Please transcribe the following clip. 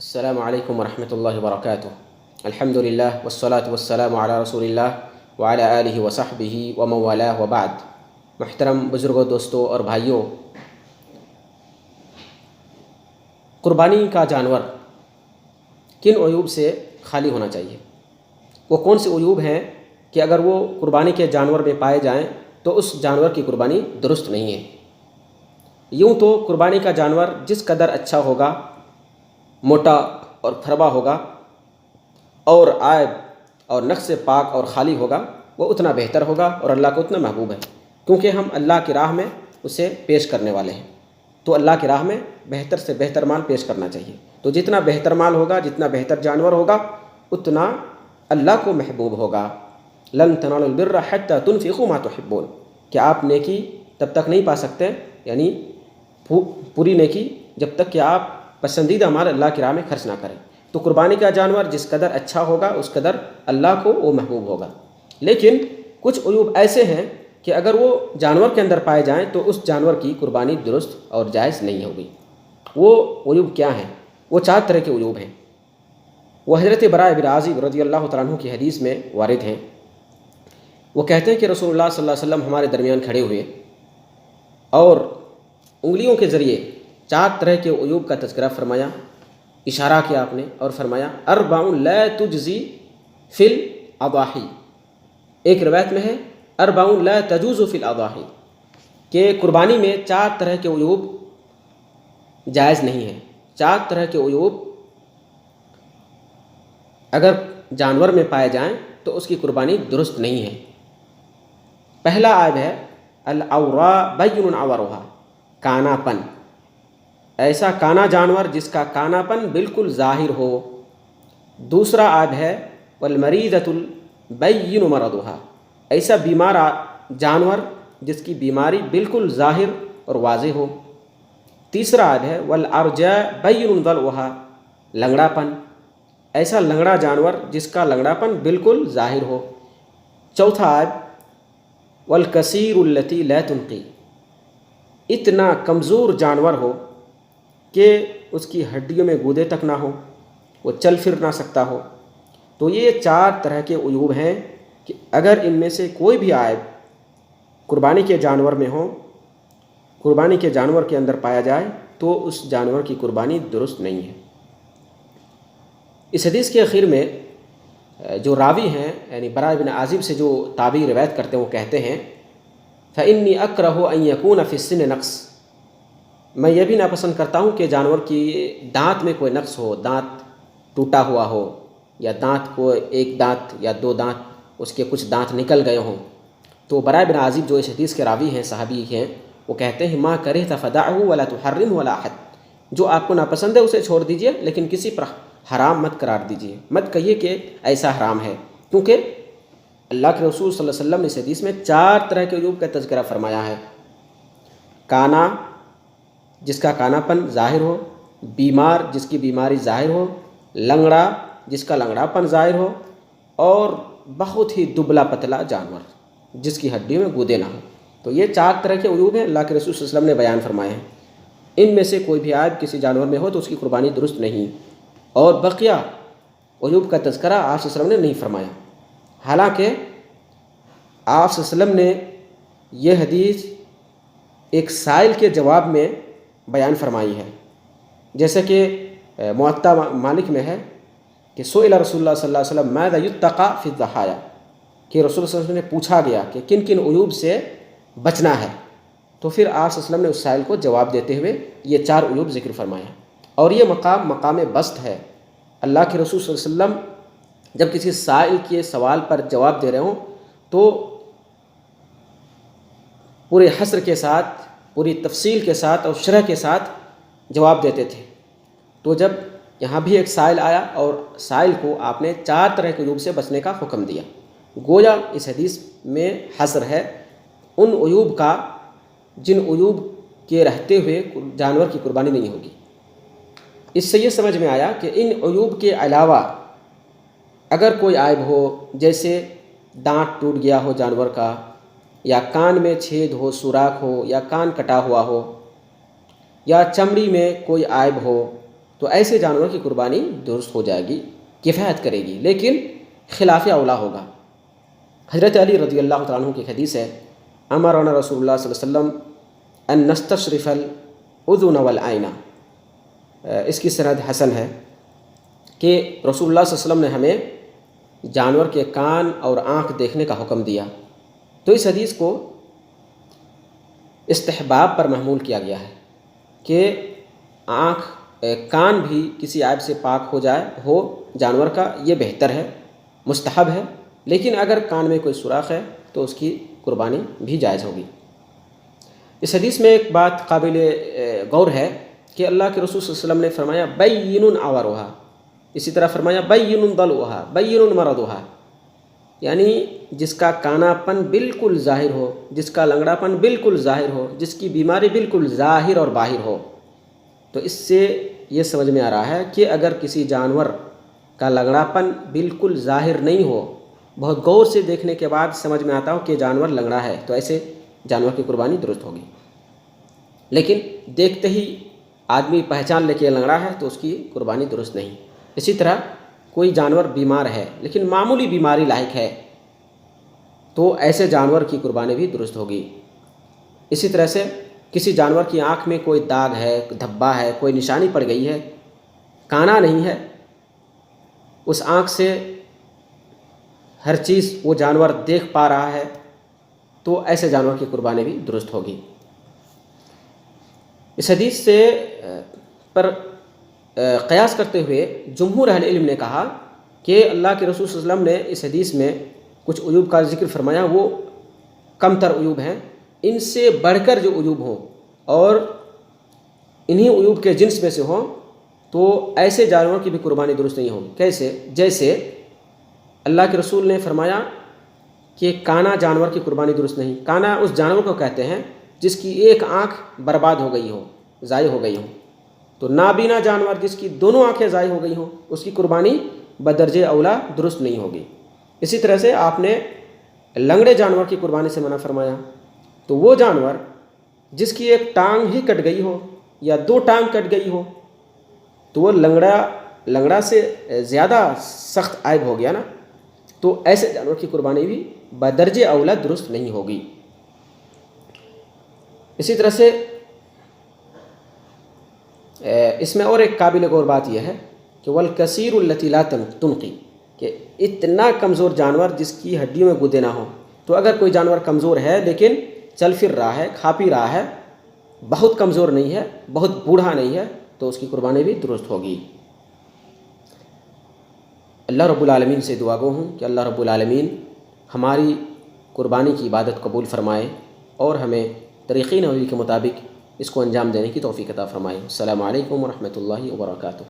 السلام علیکم ورحمۃ اللہ وبرکاتہ۔ الحمد للہ والصلاة والسلام علی رسول اللہ وعلی آلہ وصحبہ ومن والاه وبعد۔ محترم بزرگوں، دوستوں اور بھائیوں، قربانی کا جانور کن عیوب سے خالی ہونا چاہیے؟ وہ کون سے عیوب ہیں کہ اگر وہ قربانی کے جانور میں پائے جائیں تو اس جانور کی قربانی درست نہیں ہے؟ یوں تو قربانی کا جانور جس قدر اچھا ہوگا، موٹا اور پھربا ہوگا، اور عیب اور نقص سے پاک اور خالی ہوگا، وہ اتنا بہتر ہوگا اور اللہ کو اتنا محبوب ہے، کیونکہ ہم اللہ کی راہ میں اسے پیش کرنے والے ہیں۔ تو اللہ کی راہ میں بہتر سے بہتر مال پیش کرنا چاہیے۔ تو جتنا بہتر مال ہوگا، جتنا بہتر جانور ہوگا، اتنا اللہ کو محبوب ہوگا۔ لن تنالوا البر حتى تنفقوا ما تحبون، کہ آپ نیکی تب تک نہیں پا سکتے، یعنی پوری نیکی جب تک کہ آپ پسندیدہ مال اللہ کی راہ میں خرچ نہ کریں۔ تو قربانی کا جانور جس قدر اچھا ہوگا اس قدر اللہ کو وہ محبوب ہوگا۔ لیکن کچھ عیوب ایسے ہیں کہ اگر وہ جانور کے اندر پائے جائیں تو اس جانور کی قربانی درست اور جائز نہیں ہوگی۔ وہ عیوب کیا ہیں؟ وہ 4 طرح کے عیوب ہیں۔ وہ حضرت براء بن عازب رضی اللہ تعالیٰ عنہ کی حدیث میں وارد ہیں۔ وہ کہتے ہیں کہ رسول اللہ صلی اللہ علیہ وسلم ہمارے درمیان کھڑے ہوئے اور انگلیوں کے ذریعے 4 طرح کے عیوب کا تذکرہ فرمایا، اشارہ کیا آپ نے اور فرمایا اربع لا تجزی فی الاضاحی۔ ایک روایت میں ہے اربع لا تجوز فی الاضاحی، کہ قربانی میں 4 طرح کے عیوب جائز نہیں ہیں۔ 4 طرح کے عیوب اگر جانور میں پائے جائیں تو اس کی قربانی درست نہیں ہے۔ پہلا عیب ہے العوراء بین عورها، کانا پن، ایسا کانا جانور جس کا کانا پن بالکل ظاہر ہو۔ دوسرا عیب ہے والمریضۃ البین مرضها، ایسا بیمار جانور جس کی بیماری بالکل ظاہر اور واضح ہو۔ تیسرا عیب ہے والارجاء بین ضلعها، لنگڑا پن، ایسا لنگڑا جانور جس کا لنگڑا پن بالکل ظاہر ہو۔ چوتھا عیب والکثیر التی لا تنقی، اتنا کمزور جانور ہو کہ اس کی ہڈیوں میں گودے تک نہ ہو، وہ چل پھر نہ سکتا ہو۔ تو یہ 4 طرح کے عیوب ہیں کہ اگر ان میں سے کوئی بھی عیب قربانی کے جانور میں ہو، قربانی کے جانور کے اندر پایا جائے تو اس جانور کی قربانی درست نہیں ہے۔ اس حدیث کے اخیر میں جو راوی ہیں، یعنی براء بن عازب سے جو تابعی روایت کرتے ہیں، وہ کہتے ہیں فإنی اکرہ ان یکون فی السن نقص، میں یہ بھی ناپسند کرتا ہوں کہ جانور کی دانت میں کوئی نقص ہو، دانت ٹوٹا ہوا ہو، یا دانت کو 1 دانت یا 2 دانت اس کے کچھ دانت نکل گئے ہوں۔ تو براء بن عازب جو اس حدیث کے راوی ہیں، صحابی ہیں، وہ کہتے ہیں ما کرہت فدعہ ولا تحرم ولا حد، جو آپ کو ناپسند ہے اسے چھوڑ دیجئے، لیکن کسی پر حرام مت قرار دیجئے، مت کہیے کہ ایسا حرام ہے، کیونکہ اللہ کے رسول صلی اللہ علیہ وسلم نے اس حدیث میں 4 طرح کے عیوب کا تذکرہ فرمایا ہے۔ کانا، جس کا کانا پن ظاہر ہو، بیمار جس کی بیماری ظاہر ہو، لنگڑا جس کا لنگڑا پن ظاہر ہو، اور بہت ہی دبلا پتلا جانور جس کی ہڈیوں میں گودے نہ ہو۔ تو یہ 4 طرح کے عیوب ہیں، اللہ کے رسول صلی اللہ علیہ وسلم نے بیان فرمائے ہیں۔ ان میں سے کوئی بھی عیب کسی جانور میں ہو تو اس کی قربانی درست نہیں، اور بقیہ عیوب کا تذکرہ آپ صلی اللہ علیہ وسلم نے نہیں فرمایا۔ حالانکہ آپ صلی اللہ علیہ وسلم نے یہ حدیث ایک سائل کے جواب میں بیان فرمائی ہے، جیسے کہ موطا مالک میں ہے کہ سئل رسول اللہ صلی اللہ علیہ وسلم ماذا یتقى فی الضحایا، کہ رسول اللہ صلی اللہ علیہ وسلم نے پوچھا گیا کہ کن کن عیوب سے بچنا ہے، تو پھر آپ صلی اللہ علیہ وسلم نے اس سائل کو جواب دیتے ہوئے یہ 4 عیوب ذکر فرمایا۔ اور یہ مقام بسط ہے۔ اللہ کے رسول صلی اللہ علیہ وسلم جب کسی سائل کے سوال پر جواب دے رہے ہوں تو پورے حصر کے ساتھ، پوری تفصیل کے ساتھ اور شرح کے ساتھ جواب دیتے تھے۔ تو جب یہاں بھی ایک سائل آیا اور سائل کو آپ نے 4 طرح کے عیوب سے بچنے کا حکم دیا، گویا اس حدیث میں حصر ہے ان عیوب کا جن عیوب کے رہتے ہوئے جانور کی قربانی نہیں ہوگی۔ اس سے یہ سمجھ میں آیا کہ ان عیوب کے علاوہ اگر کوئی عیب ہو، جیسے دانت ٹوٹ گیا ہو جانور کا، یا کان میں چھید ہو، سوراخ ہو، یا کان کٹا ہوا ہو، یا چمڑی میں کوئی عیب ہو، تو ایسے جانور کی قربانی درست ہو جائے گی، کفایت کرے گی، لیکن خلاف اولا ہوگا۔ حضرت علی رضی اللہ تعالیٰ عنہ کی حدیث ہے، امرنا رسول اللہ صلی اللہ علیہ وسلم ان نستشرف الاذن والعین، اس کی سند حسن ہے کہ رسول اللہ صلی اللہ علیہ وسلم نے ہمیں جانور کے کان اور آنکھ دیکھنے کا حکم دیا۔ تو اس حدیث کو استحباب پر محمول کیا گیا ہے کہ کان بھی کسی عیب سے پاک ہو جانور کا، یہ بہتر ہے، مستحب ہے، لیکن اگر کان میں کوئی سوراخ ہے تو اس کی قربانی بھی جائز ہوگی۔ اس حدیث میں ایک بات قابل غور ہے کہ اللہ کے رسول صلی اللہ علیہ وسلم نے فرمایا بین عورھا، اسی طرح فرمایا بین ضلعھا بین مرضھا، یعنی جس کا کانا پن بالکل ظاہر ہو، جس کا لنگڑا پن بالکل ظاہر ہو، جس کی بیماری بالکل ظاہر اور باہر ہو۔ تو اس سے یہ سمجھ میں آ رہا ہے کہ اگر کسی جانور کا لنگڑا پن بالکل ظاہر نہیں ہو، بہت غور سے دیکھنے کے بعد سمجھ میں آتا ہو کہ جانور لنگڑا ہے، تو ایسے جانور کی قربانی درست ہوگی۔ لیکن دیکھتے ہی آدمی پہچان لے کے لنگڑا ہے تو اس کی قربانی درست نہیں۔ اسی طرح کوئی جانور بیمار ہے لیکن معمولی بیماری لاحق ہے، تو ایسے جانور کی قربانی بھی درست ہوگی۔ اسی طرح سے کسی جانور کی آنکھ میں کوئی داغ ہے، دھبا ہے، کوئی نشانی پڑ گئی ہے، کانا نہیں ہے، اس آنکھ سے ہر چیز وہ جانور دیکھ پا رہا ہے، تو ایسے جانور کی قربانی بھی درست ہوگی۔ اس حدیث سے پر قیاس کرتے ہوئے جمہور اہل علم نے کہا کہ اللہ کے رسول صلی اللہ علیہ وسلم نے اس حدیث میں کچھ عیوب کا ذکر فرمایا، وہ کم تر عیوب ہیں، ان سے بڑھ کر جو عیوب ہوں اور انہی عیوب کے جنس میں سے ہوں تو ایسے جانوروں کی بھی قربانی درست نہیں ہوگی۔ کیسے؟ جیسے اللہ کے رسول نے فرمایا کہ کانا جانور کی قربانی درست نہیں۔ کانا اس جانور کو کہتے ہیں جس کی ایک آنکھ برباد ہو گئی ہو، ضائع ہو گئی ہو۔ تو نابینا جانور جس کی دونوں آنکھیں ضائع ہو گئی ہوں، اس کی قربانی بدرجہ اولا درست نہیں ہوگی۔ اسی طرح سے آپ نے لنگڑے جانور کی قربانی سے منع فرمایا، تو وہ جانور جس کی ایک ٹانگ ہی کٹ گئی ہو یا دو ٹانگ کٹ گئی ہو، تو وہ لنگڑا سے زیادہ سخت عیب ہو گیا نا، تو ایسے جانور کی قربانی بھی بدرجہ اولا درست نہیں ہوگی۔ اسی طرح سے اس میں اور ایک قابل غور بات یہ ہے کہ والکثیر التی لا تنقی، کہ اتنا کمزور جانور جس کی ہڈیوں میں گودے نہ ہوں۔ تو اگر کوئی جانور کمزور ہے لیکن چل پھر رہا ہے، کھا پی رہا ہے، بہت کمزور نہیں ہے، بہت بوڑھا نہیں ہے، تو اس کی قربانی بھی درست ہوگی۔ اللہ رب العالمین سے دعا گو ہوں کہ اللہ رب العالمین ہماری قربانی کی عبادت قبول فرمائے اور ہمیں طریقہ نبوی کے مطابق اس کو انجام دینے کی توفیق عطا فرمائے۔ السلام علیکم ورحمۃ اللہ وبرکاتہ۔